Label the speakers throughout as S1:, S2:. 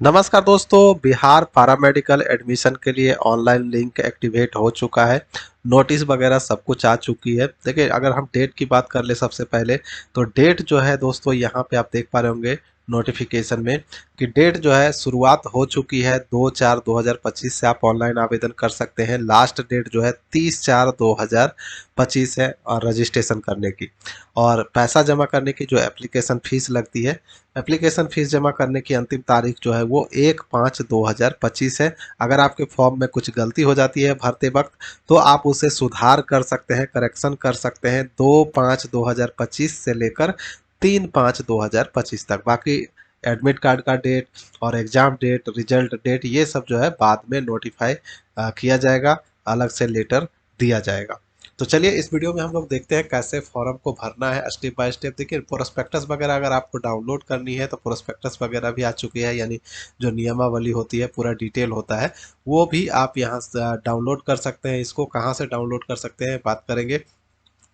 S1: नमस्कार दोस्तों, Bihar paramedical admission के लिए ऑनलाइन लिंक एक्टिवेट हो चुका है। नोटिस वगैरह सब कुछ आ चुकी है। देखिए, अगर हम डेट की बात कर ले सबसे पहले, तो डेट जो है दोस्तों यहाँ पे आप देख पा रहे होंगे नोटिफिकेशन में कि डेट जो है शुरुआत हो चुकी है। 2/4/2025 से आप ऑनलाइन आवेदन कर सकते हैं। लास्ट डेट जो है 30/4/2025 है और रजिस्ट्रेशन करने की। और पैसा जमा करने की जो एप्लीकेशन फ़ीस लगती है, एप्लीकेशन फ़ीस जमा करने की अंतिम तारीख जो है वो 1/5/2025 है। अगर आपके फॉर्म में कुछ गलती हो जाती है भरते वक्त, तो आप उसे सुधार कर सकते हैं, करेक्शन कर सकते हैं 2/5/2025 से लेकर 3/5/2025 तक। बाकी एडमिट कार्ड का डेट और एग्ज़ाम डेट, रिजल्ट डेट, ये सब जो है बाद में नोटिफाई किया जाएगा, अलग से लेटर दिया जाएगा। तो चलिए इस वीडियो में हम लोग देखते हैं कैसे फॉर्म को भरना है स्टेप बाय स्टेप। देखिए, प्रोस्पेक्टस वगैरह अगर आपको डाउनलोड करनी है तो प्रोस्पेक्टस वगैरह भी आ चुकी है, यानी जो नियमावली होती है, पूरा डिटेल होता है, वो भी आप यहाँ से डाउनलोड कर सकते हैं। इसको कहाँ से डाउनलोड कर सकते हैं बात करेंगे।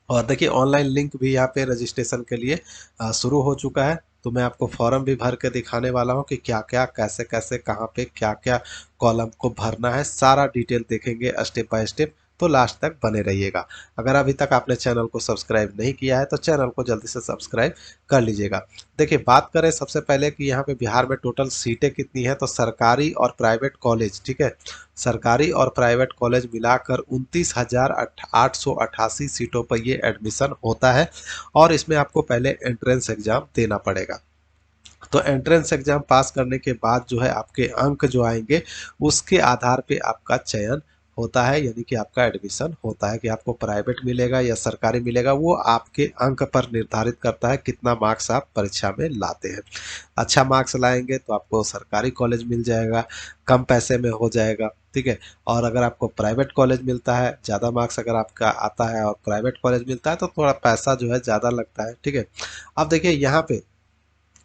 S1: और देखिए, ऑनलाइन लिंक भी यहाँ पे रजिस्ट्रेशन के लिए शुरू हो चुका है। तो मैं आपको फॉर्म भी भर के दिखाने वाला हूँ कि क्या क्या, कैसे कैसे, कहाँ पे क्या क्या कॉलम को भरना है। सारा डिटेल देखेंगे स्टेप बाय स्टेप, तो लास्ट तक बने रहिएगा। अगर अभी तक आपने चैनल को सब्सक्राइब नहीं किया है तो चैनल को जल्दी से सब्सक्राइब कर लीजिएगा। देखिए, बात करें सबसे पहले कि यहाँ पे बिहार में टोटल सीटें कितनी है, तो सरकारी और प्राइवेट कॉलेज, ठीक है, सरकारी और प्राइवेट कॉलेज मिलाकर 29,888 सीटों पर ये एडमिशन होता है। और इसमें आपको पहले एंट्रेंस एग्जाम देना पड़ेगा। तो एंट्रेंस एग्जाम पास करने के बाद जो है आपके अंक जो आएंगे, उसके आधार पे आपका चयन होता है, यानी कि आपका एडमिशन होता है कि आपको प्राइवेट मिलेगा या सरकारी मिलेगा। वो आपके अंक पर निर्धारित करता है कितना मार्क्स आप परीक्षा में लाते हैं। अच्छा मार्क्स लाएंगे तो आपको सरकारी कॉलेज मिल जाएगा, कम पैसे में हो जाएगा, ठीक है। और अगर आपको प्राइवेट कॉलेज मिलता है, ज़्यादा मार्क्स अगर आपका आता है और प्राइवेट कॉलेज मिलता है, तो थोड़ा पैसा जो है ज़्यादा लगता है, ठीक है। अब देखिए, यहाँ पे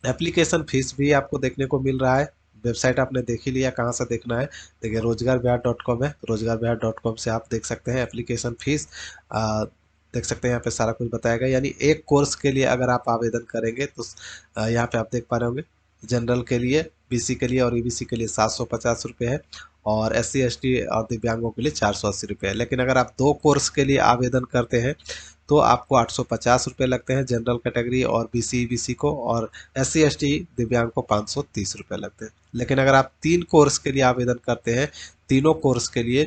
S1: एप्लीकेशन फीस भी आपको देखने को मिल रहा है। वेबसाइट आपने देख ही लिया, कहाँ से देखना है। देखिए, रोजगार बिहार डॉट कॉम है, रोजगार बिहार डॉट कॉम से आप देख सकते हैं एप्लीकेशन फीस। देख सकते हैं, यहाँ पे सारा कुछ बताया गया। यानी एक कोर्स के लिए अगर आप आवेदन करेंगे तो यहाँ पे आप देख पा रहे होंगे, जनरल के लिए, बीसी के लिए और ईबीसी के लिए 750 रुपये है, और एससी एसटी और दिव्यांगों के लिए 480 रुपये है। लेकिन अगर आप दो कोर्स के लिए आवेदन करते हैं तो आपको 850 रुपये लगते हैं जनरल कैटेगरी और बीसी ईबीसी को, और एससी एसटी दिव्यांग को 530 रुपये लगते हैं। लेकिन अगर आप तीन कोर्स के लिए आवेदन करते हैं, तीनों कोर्स के लिए,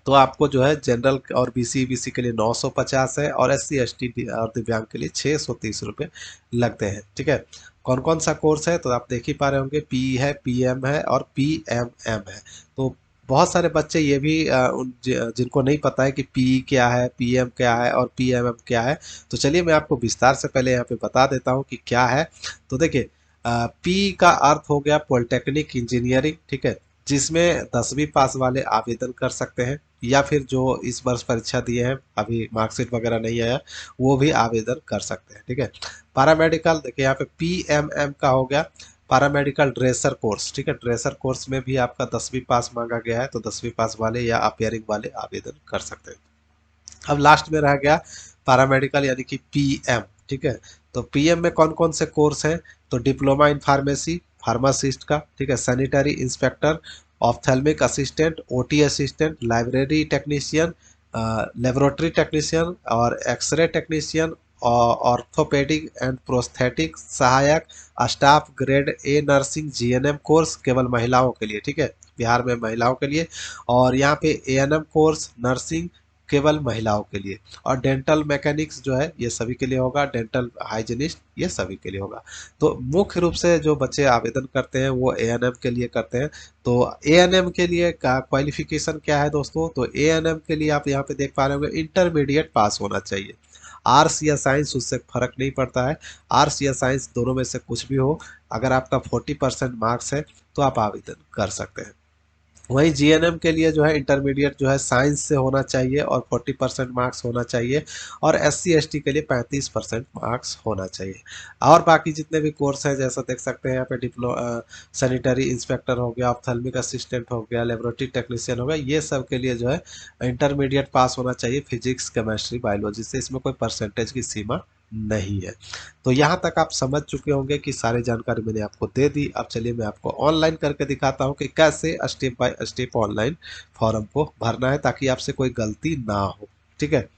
S1: तो आपको जो है जनरल और बीसी ईबीसी के लिए 950 है, और एससी एसटी और दिव्यांग के लिए 630 रुपये लगते हैं, ठीक है। कौन कौन सा कोर्स है तो आप देख ही पा रहे होंगे, पी है, पीएम है और पीएमएम है। तो बहुत सारे बच्चे ये भी जिनको नहीं पता है कि पी क्या है, पीएम क्या है और पीएमएम क्या है, तो चलिए मैं आपको विस्तार से पहले यहाँ पे बता देता हूँ कि क्या है। तो देखिए, पी का अर्थ हो गया पॉलिटेक्निक इंजीनियरिंग, ठीक है, जिसमें 10वीं पास वाले आवेदन कर सकते हैं, या फिर जो इस वर्ष परीक्षा दिए हैं, अभी मार्कशीट वगैरह नहीं आया, वो भी आवेदन कर सकते हैं, ठीक है। पैरामेडिकल, देखिए यहाँ पे पीएमएम का हो गया पैरामेडिकल ड्रेसर कोर्स, ठीक है। ड्रेसर कोर्स में भी आपका 10वीं पास मांगा गया है, तो 10वीं पास वाले या अपियरिंग वाले आवेदन कर सकते हैं। अब लास्ट में रह गया पैरामेडिकल, यानी कि पीएम, ठीक है। तो पीएम में कौन कौन से कोर्स हैं, तो डिप्लोमा इन फार्मेसी, फार्मासिस्ट का, ठीक है, sanitary inspector, ophthalmic assistant, OT assistant, library technician, laboratory technician और X ray technician, orthopaedic and prosthetic सहायक, staff grade A nursing GNM course केवल महिलाओं के लिए, ठीक है, बिहार में महिलाओं के लिए। और यहाँ पे एएनएम कोर्स नर्सिंग केवल महिलाओं के लिए। और डेंटल मैकेनिक्स जो है ये सभी के लिए होगा, डेंटल हाइजीनिस्ट ये सभी के लिए होगा। तो मुख्य रूप से जो बच्चे आवेदन करते हैं वो एएनएम के लिए करते हैं। तो एएनएम के लिए का क्वालिफिकेशन क्या है दोस्तों, तो एएनएम के लिए आप यहाँ पे देख पा रहे होंगे इंटरमीडिएट पास होना चाहिए। आर्ट्स या साइंस, उससे फर्क नहीं पड़ता है, आर्ट्स या साइंस दोनों में से कुछ भी हो, अगर आपका 40% मार्क्स है तो आप आवेदन कर सकते हैं। वहीं जीएनएम के लिए जो है इंटरमीडिएट जो है साइंस से होना चाहिए और 40% मार्क्स होना चाहिए, और एससी एसटी के लिए 35% मार्क्स होना चाहिए। और बाकी जितने भी कोर्स हैं, जैसा देख सकते हैं यहाँ पे सैनिटरी इंस्पेक्टर हो गया, ऑप्थेल्मिक असिस्टेंट हो गया, लेबोरेटरी टेक्नीशियन हो गया, ये सब के लिए जो है इंटरमीडिएट पास होना चाहिए फिजिक्स केमिस्ट्री बायोलॉजी से। इसमें कोई परसेंटेज की सीमा नहीं है। तो यहाँ तक आप समझ चुके होंगे कि सारी जानकारी मैंने आपको दे दी। अब चलिए मैं आपको ऑनलाइन करके दिखाता हूँ कि कैसे step by step online form को भरना है, ताकि आपसे कोई गलती ना हो। ठीक है,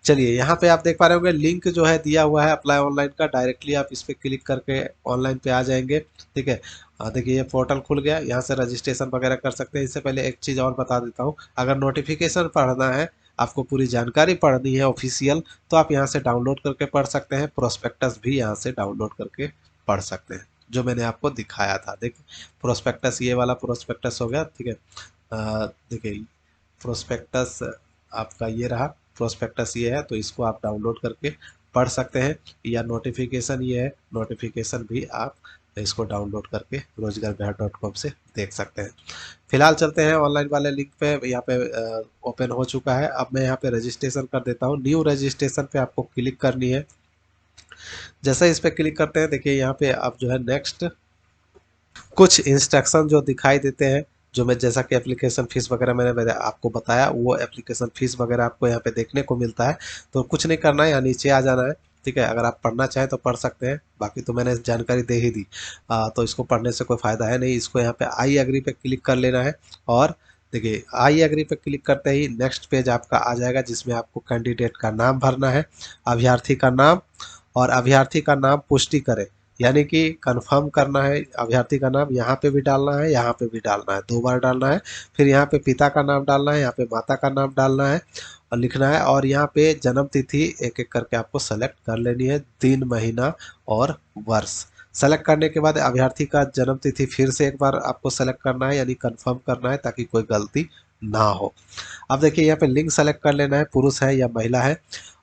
S1: चलिए यहाँ पे आप देख पा रहे होंगे लिंक जो है दिया हुआ है अप्लाई ऑनलाइन का, डायरेक्टली आप इस पे क्लिक करके ऑनलाइन पे आ जाएंगे। ठीक है, देखिए ये पोर्टल खुल गया, यहाँ से रजिस्ट्रेशन वगैरह कर सकते हैं। इससे पहले एक चीज़ और बता देता हूँ, अगर नोटिफिकेशन पढ़ना है, आपको पूरी जानकारी पढ़नी है ऑफिशियल, तो आप यहाँ से डाउनलोड करके पढ़ सकते हैं। प्रोस्पेक्टस भी यहाँ से डाउनलोड करके पढ़ सकते हैं, जो मैंने आपको दिखाया था। देखिए प्रोस्पेक्टस, ये वाला प्रोस्पेक्टस हो गया। ठीक है, देखिए प्रोस्पेक्टस आपका ये रहा, प्रोस्पेक्टस ये है, तो इसको आप डाउनलोड करके पढ़ सकते हैं। या नोटिफिकेशन ये है, नोटिफिकेशन भी आप इसको डाउनलोड करके रोजगार.com से देख सकते हैं। फिलहाल चलते हैं ऑनलाइन वाले लिंक पे, यहाँ पे ओपन हो चुका है। अब मैं यहाँ पे रजिस्ट्रेशन कर देता हूँ। न्यू रजिस्ट्रेशन पे आपको क्लिक करनी है। जैसे इस पे क्लिक करते हैं, देखिए यहाँ पे आप जो है नेक्स्ट कुछ इंस्ट्रक्शन जो दिखाई देते हैं, जो मैं जैसा कि एप्लीकेशन फीस वगैरह मैंने आपको बताया, वो एप्लीकेशन फीस वगैरह आपको यहाँ पे देखने को मिलता है। तो कुछ नहीं करना है, यहाँ नीचे आ जाना है। ठीक है, अगर आप पढ़ना चाहें तो पढ़ सकते हैं, बाकी तो मैंने जानकारी दे ही दी। तो इसको पढ़ने से कोई फ़ायदा है नहीं। इसको यहाँ पे आई एग्री पे क्लिक कर लेना है। और देखिए आई एग्री पे क्लिक करते ही नेक्स्ट पेज आपका आ जाएगा, जिसमें आपको कैंडिडेट का नाम भरना है, अभ्यर्थी का नाम, और अभ्यर्थी का नाम पुष्टि करें, यानी कि कंफर्म करना है। अभ्यर्थी का नाम यहाँ पे भी डालना है, यहाँ पे भी डालना है, 2 बार डालना है। फिर यहाँ पे पिता का नाम डालना है, यहाँ पे माता का नाम डालना है और लिखना है। और यहाँ पे जन्म तिथि एक एक करके आपको सेलेक्ट कर लेनी है, दिन, महीना और वर्ष। सेलेक्ट करने के बाद अभ्यर्थी का जन्म तिथि फिर से एक बार आपको सेलेक्ट करना है, यानी कंफर्म करना है, ताकि कोई गलती ना हो। अब देखिए यहाँ पे लिंग सेलेक्ट कर लेना है, पुरुष है या महिला है।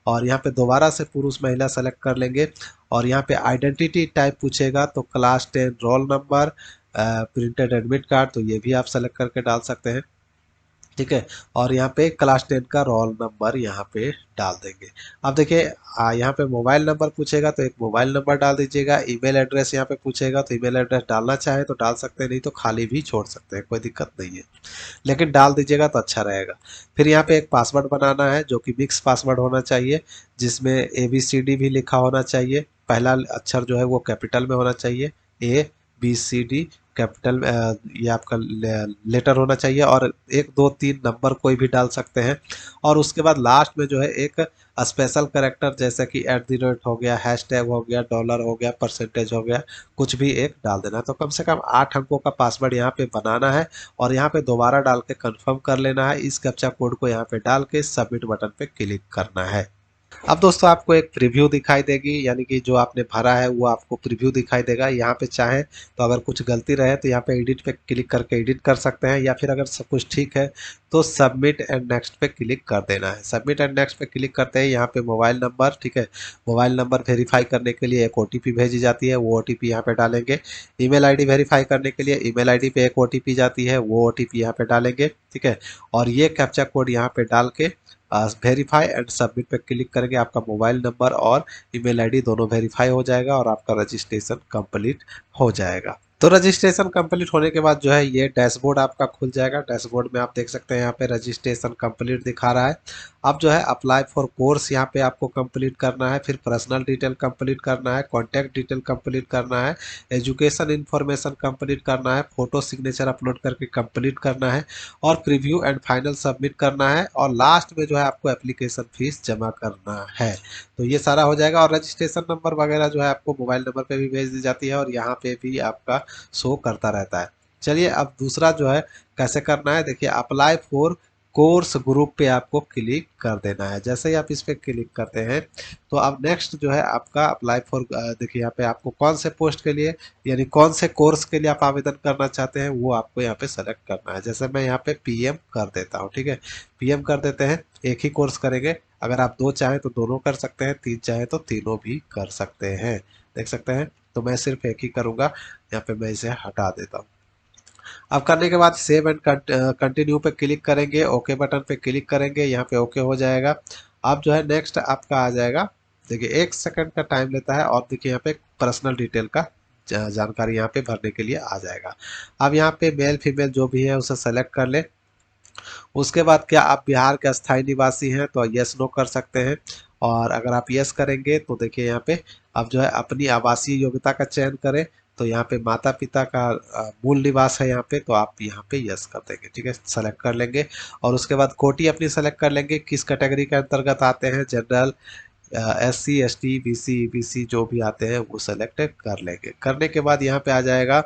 S1: और यहाँ पे दोबारा से पुरुष महिला सेलेक्ट कर लेंगे। और यहाँ पे आइडेंटिटी टाइप पूछेगा, तो class 10 roll number, printed admit card, तो ये भी आप सेलेक्ट करके डाल सकते हैं। ठीक है, और यहाँ पे क्लास 10 का रोल नंबर यहाँ पे डाल देंगे। अब देखिए यहाँ पे मोबाइल नंबर पूछेगा, तो एक मोबाइल नंबर डाल दीजिएगा। ईमेल एड्रेस यहाँ पे पूछेगा, तो ईमेल एड्रेस डालना चाहे तो डाल सकते हैं, नहीं तो खाली भी छोड़ सकते हैं, कोई दिक्कत नहीं है, लेकिन डाल दीजिएगा तो अच्छा रहेगा। फिर यहाँ पे एक पासवर्ड बनाना है, जो कि मिक्स पासवर्ड होना चाहिए, जिसमें ABCD भी लिखा होना चाहिए। पहला अक्षर जो है वो कैपिटल में होना चाहिए, ABCD कैपिटल, ये आपका लेटर होना चाहिए। और 1 2 3 नंबर कोई भी डाल सकते हैं। और उसके बाद लास्ट में जो है एक स्पेशल करेक्टर, जैसे कि @ हो गया, हैशटैग हो गया, डॉलर हो गया, परसेंटेज हो गया, कुछ भी एक डाल देना है। तो कम से कम 8 अंकों का पासवर्ड यहाँ पे बनाना है, और यहाँ पे दोबारा डाल के कंफर्म कर लेना है। इस कैप्चा कोड को यहाँ पे डाल के सबमिट बटन पे क्लिक करना है। अब दोस्तों आपको एक प्रीव्यू दिखाई देगी, यानी कि जो आपने भरा है वो आपको प्रीव्यू दिखाई देगा। यहाँ पे चाहें तो अगर कुछ गलती रहे तो यहाँ पे एडिट पे क्लिक करके एडिट कर सकते हैं, या फिर अगर सब कुछ ठीक है तो सबमिट एंड नेक्स्ट पे क्लिक कर देना है। सबमिट एंड नेक्स्ट पे क्लिक करते हैं, यहाँ पे मोबाइल नंबर, ठीक है, मोबाइल नंबर वेरीफाई करने के लिए एक OTP भेजी जाती है, वो OTP यहाँ पे डालेंगे। ईमेल आईडी वेरीफाई करने के लिए ईमेल आईडी पे एक OTP जाती है, वो OTP यहाँ पे डालेंगे। ठीक है, और ये कैप्चा कोड यहाँ पे डाल के वेरीफाई एंड सबमिट पे क्लिक करेंगे। आपका मोबाइल नंबर और ईमेल आईडी दोनों वेरीफाई हो जाएगा, और आपका रजिस्ट्रेशन कंप्लीट हो जाएगा। तो रजिस्ट्रेशन कंप्लीट होने के बाद जो है ये डैशबोर्ड आपका खुल जाएगा। डैशबोर्ड में आप देख सकते हैं यहाँ पे रजिस्ट्रेशन कंप्लीट दिखा रहा है। अब जो है अप्लाई फॉर कोर्स यहाँ पे आपको कंप्लीट करना है, फिर पर्सनल डिटेल कंप्लीट करना है, कॉन्टैक्ट डिटेल कंप्लीट करना है, एजुकेशन इन्फॉर्मेशन कंप्लीट करना है, फोटो सिग्नेचर अपलोड करके कंप्लीट करना है, और प्रीव्यू एंड फाइनल सबमिट करना है, और लास्ट में जो है आपको एप्लीकेशन फीस जमा करना है। तो ये सारा हो जाएगा, और रजिस्ट्रेशन नंबर वगैरह जो है आपको मोबाइल नंबर पे भी भेज दी जाती है, और यहाँ पे भी आपका शो करता रहता है। चलिए अब दूसरा जो है कैसे करना है, देखिए अप्लाई फॉर कोर्स ग्रुप पे आपको क्लिक कर देना है। जैसे ही आप इस पे क्लिक करते हैं तो अब नेक्स्ट जो है आपका अप्लाई फॉर, देखिए यहाँ पे आपको कौन से पोस्ट के लिए, यानी कौन से कोर्स के लिए आप आवेदन करना चाहते हैं, वो आपको यहाँ पे सेलेक्ट करना है। जैसे मैं यहाँ पे PM कर देता हूँ। ठीक है, PM कर देते हैं, एक ही कोर्स करेंगे। अगर आप 2 चाहें तो दोनों कर सकते हैं, 3 चाहें तो तीनों भी कर सकते हैं, देख सकते हैं। तो मैं सिर्फ एक ही करूँगा, यहाँ पे मैं इसे हटा देता हूँ। अब करने के बाद सेव एंड कंटिन्यू पे क्लिक करेंगे, ओके बटन पे क्लिक करेंगे, यहाँ पे ओके हो जाएगा। अब जो है नेक्स्ट आपका आ जाएगा, देखिए 1 सेकंड का टाइम लेता है, और देखिए यहाँ पे पर्सनल डिटेल का जानकारी यहाँ पे भरने के लिए आ जाएगा। अब यहाँ पे मेल फीमेल जो भी है उसे सेलेक्ट कर ले। उसके बाद क्या आप बिहार के अस्थायी निवासी हैं तो यस नो कर सकते हैं, और अगर आप यस करेंगे तो देखिए यहाँ पे अब जो है अपनी आवासीय योग्यता का चयन करें, तो यहाँ पे माता पिता का मूल निवास है यहाँ पे, तो आप यहाँ पे यस कर देंगे, ठीक है, सेलेक्ट कर लेंगे। और उसके बाद कोटि अपनी सेलेक्ट कर लेंगे, किस कैटेगरी के अंतर्गत आते हैं, general, SC ST BC EBC जो भी आते हैं वो सेलेक्ट कर लेंगे। करने के बाद यहाँ पे आ जाएगा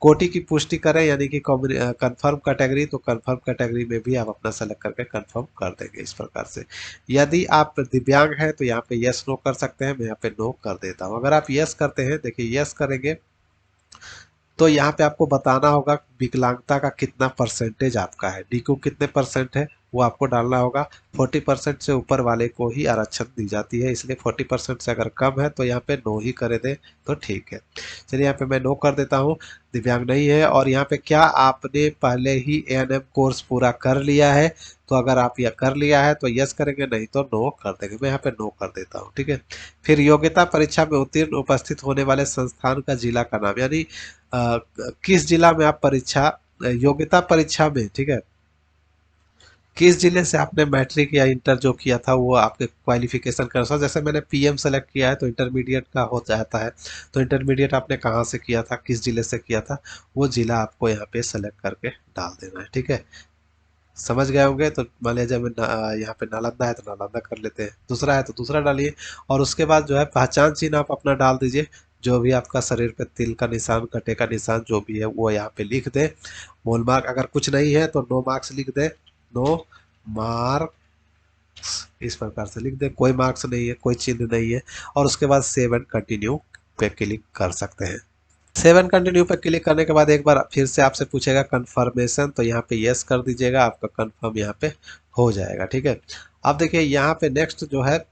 S1: कोटि की पुष्टि करें, यानी कि कंफर्म कैटेगरी, तो कंफर्म कैटेगरी में भी आप अपना सेलेक्ट करके कंफर्म कर देंगे इस प्रकार से। यदि आप दिव्यांग हैं तो यहाँ पे यस नो कर सकते हैं, मैं यहाँ पे नो कर देता हूँ। अगर आप यस करते हैं, देखिए यस करेंगे तो यहाँ पे आपको बताना होगा विकलांगता का कितना परसेंटेज आपका है, DQ कितने परसेंट है वो आपको डालना होगा। 40% से ऊपर वाले को ही आरक्षण दी जाती है, इसलिए 40% से अगर कम है तो यहाँ पे नो ही कर दे तो ठीक है। चलिए यहाँ पे मैं नो कर देता हूँ, दिव्यांग नहीं है। और यहाँ पे क्या आपने पहले ही ANM कोर्स पूरा कर लिया है, तो अगर आप यह कर लिया है तो यस करेंगे, नहीं तो नो कर देंगे। मैं यहाँ पे नो कर देता हूँ, ठीक है। फिर योग्यता परीक्षा में उत्तीर्ण उपस्थित होने वाले संस्थान का जिला का नाम, यानी किस जिला में आप परीक्षा, योग्यता परीक्षा में, ठीक है, किस जिले से आपने मैट्रिक या इंटर जो किया था वो आपके क्वालिफिकेशन के अनुसार, जैसे मैंने PM सेलेक्ट किया है तो इंटरमीडिएट का हो जाता है, तो इंटरमीडिएट आपने कहाँ से किया था, किस जिले से किया था, वो जिला आपको यहाँ पे सेलेक्ट करके डाल देना है, ठीक है। समझ गए होंगे। तो मान लीजिए मैं यहाँ पे नालंदा है तो नालंदा कर लेते हैं, दूसरा है तो दूसरा डालिए। और उसके बाद जो है पहचान चिन्ह आप अपना डाल दीजिए, जो भी आपका शरीर पे तिल का निशान, कटे का निशान जो भी है वो यहाँ पे लिख दे। मोल मार्क अगर कुछ नहीं है तो नो मार्क्स लिख दे, नो मार्क्स इस प्रकार से लिख दे, कोई मार्क्स नहीं है, कोई चिन्ह नहीं है। और उसके बाद सेव एंड कंटिन्यू पे क्लिक कर सकते हैं। सेवन कंटिन्यू पर क्लिक करने के बाद एक बार फिर से आपसे पूछेगा कंफर्मेशन, तो यहाँ पे यस कर दीजिएगा, आपका कंफर्म यहाँ पे हो जाएगा, ठीक है। अब देखिए यहाँ पे नेक्स्ट जो है,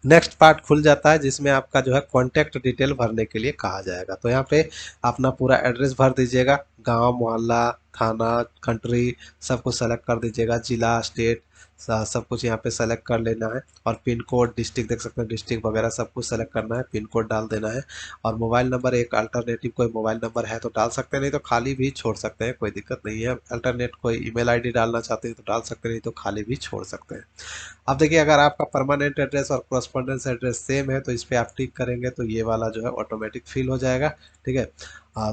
S1: नेक्स्ट पार्ट खुल जाता है जिसमें आपका जो है कॉन्टैक्ट डिटेल भरने के लिए कहा जाएगा। तो यहाँ पे अपना पूरा एड्रेस भर दीजिएगा, गांव, मोहल्ला, थाना, कंट्री सब कुछ सेलेक्ट कर दीजिएगा, जिला, स्टेट सब कुछ यहाँ पे सेलेक्ट कर लेना है। और पिन कोड, डिस्ट्रिक्ट देख सकते हैं, डिस्ट्रिक्ट वगैरह सब कुछ सेलेक्ट करना है, पिन कोड डाल देना है। और मोबाइल नंबर, एक अल्टरनेटिव कोई मोबाइल नंबर है तो डाल सकते हैं, नहीं तो खाली भी छोड़ सकते हैं, कोई दिक्कत नहीं है। अल्टरनेट कोई ईमेल आईडी डालना चाहते हैं तो डाल सकते हैं, नहीं तो खाली भी छोड़ सकते हैं। अब देखिए अगर आपका परमानेंट एड्रेस और कॉरस्पॉन्डेंस एड्रेस सेम है तो इस पर आप टिक करेंगे तो ये वाला जो है ऑटोमेटिक फिल हो जाएगा, ठीक है।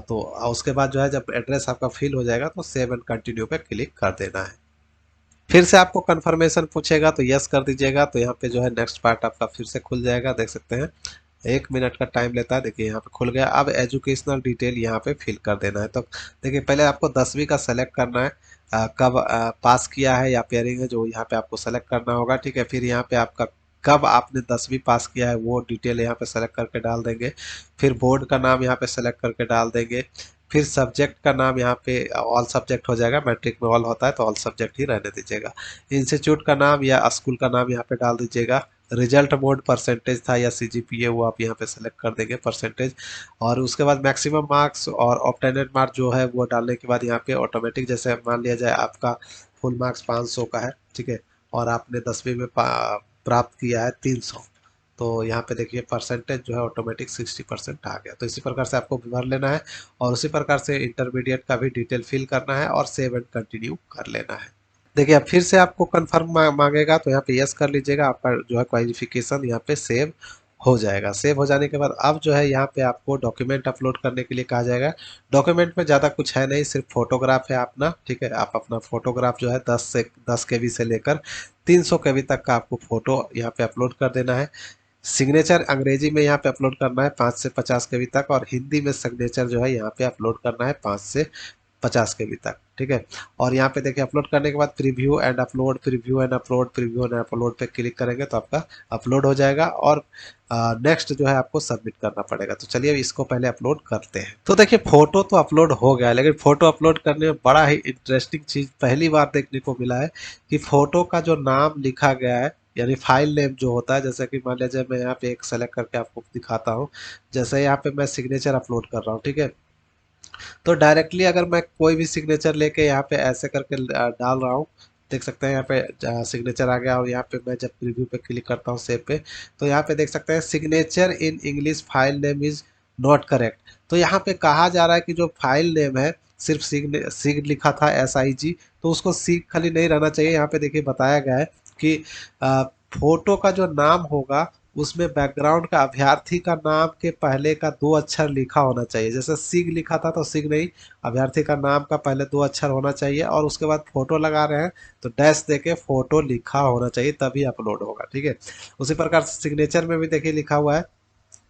S1: तो उसके बाद जो है जब एड्रेस आपका फिल हो जाएगा तो सेव एंड कंटिन्यू पे क्लिक कर देना है। फिर से आपको कंफर्मेशन पूछेगा तो यस कर दीजिएगा, तो यहाँ पे जो है नेक्स्ट पार्ट आपका फिर से खुल जाएगा, देख सकते हैं 1 मिनट का टाइम लेता है। देखिए यहाँ पे खुल गया। अब एजुकेशनल डिटेल यहाँ पे फिल कर देना है। तो देखिए पहले आपको 10वीं का सेलेक्ट करना है, कब पास किया है या पेयरिंग है जो यहाँ पे आपको सेलेक्ट करना होगा, ठीक है। फिर यहाँ पे आपका कब आपने 10वीं पास किया है वो डिटेल यहाँ पे सेलेक्ट करके डाल देंगे। फिर बोर्ड का नाम यहाँ पे सेलेक्ट करके डाल देंगे। फिर सब्जेक्ट का नाम यहाँ पे ऑल सब्जेक्ट हो जाएगा, मैट्रिक में ऑल होता है तो ऑल सब्जेक्ट ही रहने दीजिएगा। इंस्टीट्यूट का नाम या स्कूल का नाम यहाँ पे डाल दीजिएगा। रिजल्ट मोड परसेंटेज था या CGPA वो आप यहाँ पे सेलेक्ट कर देंगे परसेंटेज। और उसके बाद मैक्सिमम मार्क्स और ऑब्टेनेड मार्क्स जो है वो डालने के बाद यहाँ पे ऑटोमेटिक, जैसे मान लिया जाए आपका फुल मार्क्स 500 का है, ठीक है, और आपने 10वीं में प्राप्त किया है 300, तो यहाँ पे देखिए परसेंटेज जो है ऑटोमेटिक 60% आ गया। तो इसी प्रकार से आपको भर लेना है और उसी प्रकार से इंटरमीडिएट का भी डिटेल फिल करना है और सेव एंड कंटिन्यू कर लेना है। देखिए अब फिर से आपको कंफर्म मांगेगा तो यहाँ पे यस कर लीजिएगा, आपका जो है क्वालिफिकेशन यहाँ पे सेव हो जाएगा। सेव हो जाने के बाद अब जो है यहाँ पे आपको डॉक्यूमेंट अपलोड करने के लिए कहा जाएगा। डॉक्यूमेंट में ज़्यादा कुछ है नहीं, सिर्फ फोटोग्राफ है अपना, ठीक है। आप अपना फोटोग्राफ जो है 10 KB से लेकर 300 KB तक का आपको फोटो यहाँ पे अपलोड कर देना है। सिग्नेचर अंग्रेजी में यहाँ पे अपलोड करना है 5 से 50 KB तक, और हिंदी में सिग्नेचर जो है यहाँ पे अपलोड करना है 5 से 50 KB तक, ठीक है। और यहाँ पे देखिए अपलोड करने के बाद preview and upload, preview and upload, preview and upload पे क्लिक करेंगे तो आपका अपलोड हो जाएगा। और नेक्स्ट जो है आपको सबमिट करना पड़ेगा। तो चलिए इसको पहले अपलोड करते हैं। तो देखिए फोटो तो अपलोड हो गया, लेकिन फोटो अपलोड करने में बड़ा ही इंटरेस्टिंग चीज पहली बार देखने को मिला है कि फोटो का जो नाम लिखा गया है, यानी फाइल नेम जो होता है, जैसे कि मान लीजिए मैं यहाँ पे एक सेलेक्ट करके आपको दिखाता हूँ। जैसे यहाँ पे मैं सिग्नेचर अपलोड कर रहा हूँ, ठीक है, तो डायरेक्टली अगर मैं कोई भी सिग्नेचर लेके यहाँ पे ऐसे करके डाल रहा हूँ, देख सकते हैं यहाँ पे सिग्नेचर आ गया। और यहाँ पे मैं जब प्रीव्यू पे क्लिक करता हूँ सेव पे, तो यहाँ पे देख सकते हैं signature in English file name is not correct. तो यहाँ पे कहा जा रहा है कि जो फाइल नेम है सिर्फ सिग लिखा था SIG, तो उसको सिग खाली नहीं रहना चाहिए। यहाँ पे देखिए बताया गया है कि फोटो का जो नाम होगा उसमें बैकग्राउंड का अभ्यर्थी का नाम के पहले का 2 अक्षर लिखा होना चाहिए। जैसे सिग लिखा था तो सिग नहीं, अभ्यर्थी का नाम का पहले 2 अक्षर होना चाहिए और उसके बाद फोटो लगा रहे हैं तो डैश देके फोटो लिखा होना चाहिए, तभी अपलोड होगा। ठीक है, उसी प्रकार से सिग्नेचर में भी देखिए लिखा हुआ है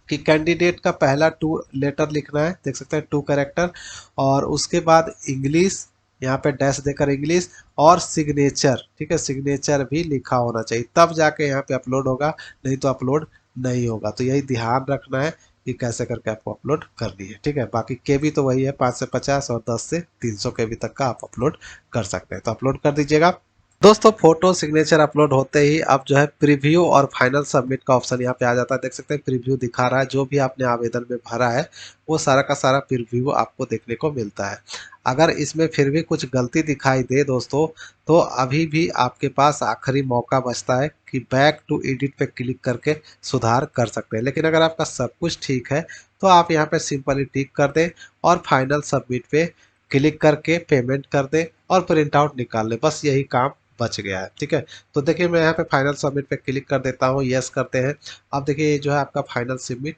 S1: कि कैंडिडेट का पहला 2 लेटर लिखना है, देख सकते हैं 2 कैरेक्टर, और उसके बाद इंग्लिश, यहाँ पे डैश देकर इंग्लिश, और सिग्नेचर। ठीक है, सिग्नेचर भी लिखा होना चाहिए, तब जाके यहाँ पे अपलोड होगा, नहीं तो अपलोड नहीं होगा। तो यही ध्यान रखना है कि कैसे करके आपको अपलोड करनी है। ठीक है, बाकी केबी तो वही है 5 से 50 और 10 से 300 केबी तक का आप अपलोड कर सकते हैं, तो अपलोड कर दीजिएगा। दोस्तों फोटो सिग्नेचर अपलोड होते ही अब जो है प्रीव्यू और फाइनल सबमिट का ऑप्शन यहाँ पे आ जाता है। देख सकते हैं प्रीव्यू दिखा रहा है, जो भी आपने आवेदन में भरा है वो सारा का सारा प्रीव्यू आपको देखने को मिलता है। अगर इसमें फिर भी कुछ गलती दिखाई दे दोस्तों, तो अभी भी आपके पास आखिरी मौका बचता है कि बैक टू एडिट पे क्लिक करके सुधार कर सकते हैं। लेकिन अगर आपका सब कुछ ठीक है तो आप यहाँ पे सिंपली टिक कर दें और फाइनल सबमिट पे क्लिक करके पेमेंट कर दें और प्रिंट आउट निकाल लें, बस यही काम बच गया है। ठीक है, तो देखिए मैं यहाँ पे फाइनल सबमिट पे क्लिक कर देता हूँ, यस करते हैं। अब देखिए ये जो है आपका फाइनल सबमिट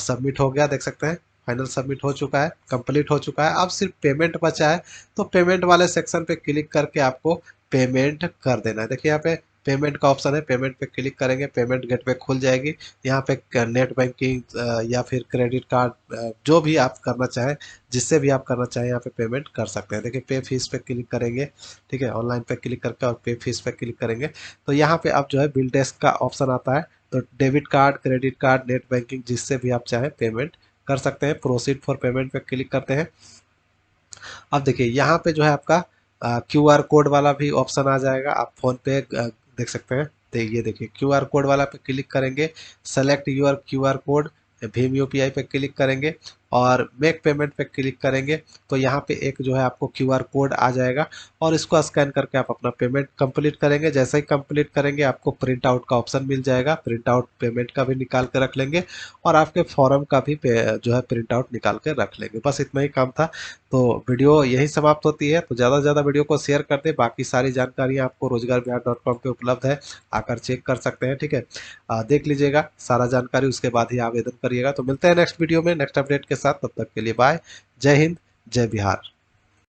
S1: सबमिट हो गया, देख सकते हैं फाइनल सबमिट हो चुका है, कंप्लीट हो चुका है। अब सिर्फ पेमेंट बचा है, तो पेमेंट वाले सेक्शन पे क्लिक करके आपको पेमेंट कर देना है। देखिए यहाँ पे पेमेंट का ऑप्शन है, पेमेंट पे क्लिक करेंगे, पेमेंट गेटवे खुल जाएगी। यहाँ पे नेट बैंकिंग या फिर क्रेडिट कार्ड, जो भी आप करना चाहें, जिससे भी आप करना चाहें यहाँ पे पेमेंट कर सकते हैं। देखिए पे फीस पे क्लिक करेंगे, ठीक है, ऑनलाइन पे क्लिक करके और पे फीस पे क्लिक करेंगे तो यहाँ पे अब जो है बिल डेस्क का ऑप्शन आता है। तो debit card, credit card, net banking, जिससे भी आप चाहें पेमेंट कर सकते हैं। प्रोसीड फॉर पेमेंट पे क्लिक करते हैं। अब देखिए यहाँ पे जो है आपका क्यूआर कोड वाला भी ऑप्शन आ जाएगा, आप फोन पे देख सकते हैं। तो ये देखिए क्यूआर कोड वाला पे क्लिक करेंगे, सेलेक्ट यूर क्यूआर कोड, भीम यूपीआई पे क्लिक करेंगे और मेक पेमेंट पे क्लिक करेंगे तो यहाँ पे एक जो है आपको क्यूआर कोड आ जाएगा और इसको स्कैन करके आप अपना पेमेंट कंप्लीट करेंगे। जैसे ही कंप्लीट करेंगे आपको प्रिंट आउट का ऑप्शन मिल जाएगा, प्रिंट आउट पेमेंट का भी निकाल के रख लेंगे और आपके फॉर्म का भी जो है प्रिंट आउट निकाल के रख लेंगे। बस इतना ही काम था। तो वीडियो यही समाप्त होती है, तो ज़्यादा से ज़्यादा वीडियो को शेयर कर दें। बाकी सारी जानकारी आपको रोजगारबिहार.com पे उपलब्ध है, आकर चेक कर सकते हैं। ठीक है, देख लीजिएगा सारा जानकारी, उसके बाद ही आवेदन करिएगा। तो मिलते हैं नेक्स्ट वीडियो में नेक्स्ट अपडेट के साथ, तब तक के लिए बाय। जय हिंद, जय बिहार।